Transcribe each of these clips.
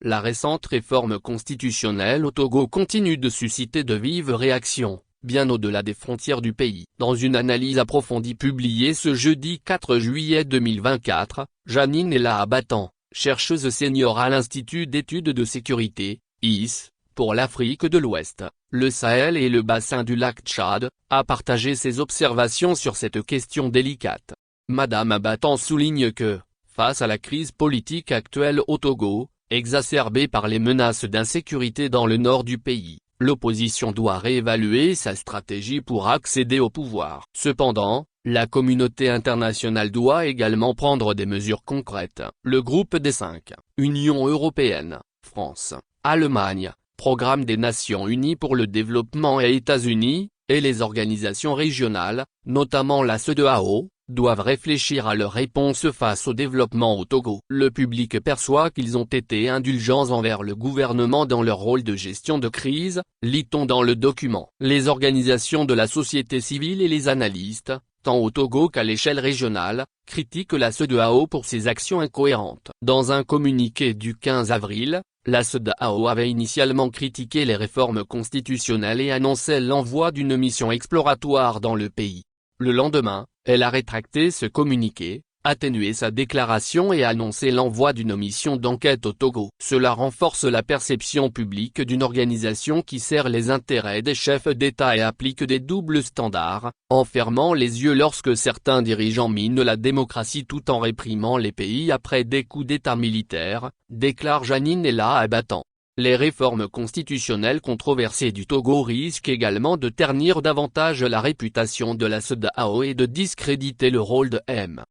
La récente réforme constitutionnelle au Togo continue de susciter de vives réactions, bien au-delà des frontières du pays. Dans une analyse approfondie publiée ce jeudi 4 juillet 2024, Janine Ella Abattant, chercheuse senior à l'Institut d'études de sécurité, IS, pour l'Afrique de l'Ouest, le Sahel et le bassin du lac Tchad, a partagé ses observations sur cette question délicate. Madame Abattant souligne que, face à la crise politique actuelle au Togo, exacerbée par les menaces d'insécurité dans le nord du pays, l'opposition doit réévaluer sa stratégie pour accéder au pouvoir. Cependant, la communauté internationale doit également prendre des mesures concrètes. Le groupe des 5, Union européenne, France, Allemagne, Programme des Nations Unies pour le développement et États-Unis, et les organisations régionales, notamment la CEDEAO, doivent réfléchir à leur réponse face au développement au Togo. Le public perçoit qu'ils ont été indulgents envers le gouvernement dans leur rôle de gestion de crise, lit-on dans le document. Les organisations de la société civile et les analystes, tant au Togo qu'à l'échelle régionale, critiquent la CEDEAO pour ses actions incohérentes. Dans un communiqué du 15 avril, la CEDEAO avait initialement critiqué les réformes constitutionnelles et annonçait l'envoi d'une mission exploratoire dans le pays. Le lendemain, elle a rétracté ce communiqué, atténué sa déclaration et annoncé l'envoi d'une mission d'enquête au Togo. Cela renforce la perception publique d'une organisation qui sert les intérêts des chefs d'État et applique des doubles standards, en fermant les yeux lorsque certains dirigeants minent la démocratie tout en réprimant les pays après des coups d'État militaires, déclare Janine Ella Abattant. Les réformes constitutionnelles controversées du Togo risquent également de ternir davantage la réputation de la CEDEAO et de discréditer le rôle de M.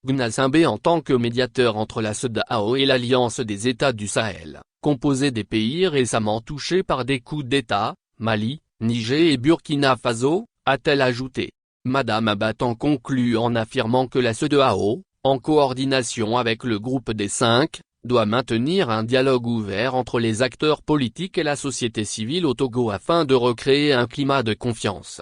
Gnassingbé en tant que médiateur entre la CEDEAO et l'Alliance des États du Sahel, composée des pays récemment touchés par des coups d'État, Mali, Niger et Burkina Faso, a-t-elle ajouté. Madame Abattant conclut en affirmant que la CEDEAO, en coordination avec le groupe des 5, doit maintenir un dialogue ouvert entre les acteurs politiques et la société civile au Togo afin de recréer un climat de confiance.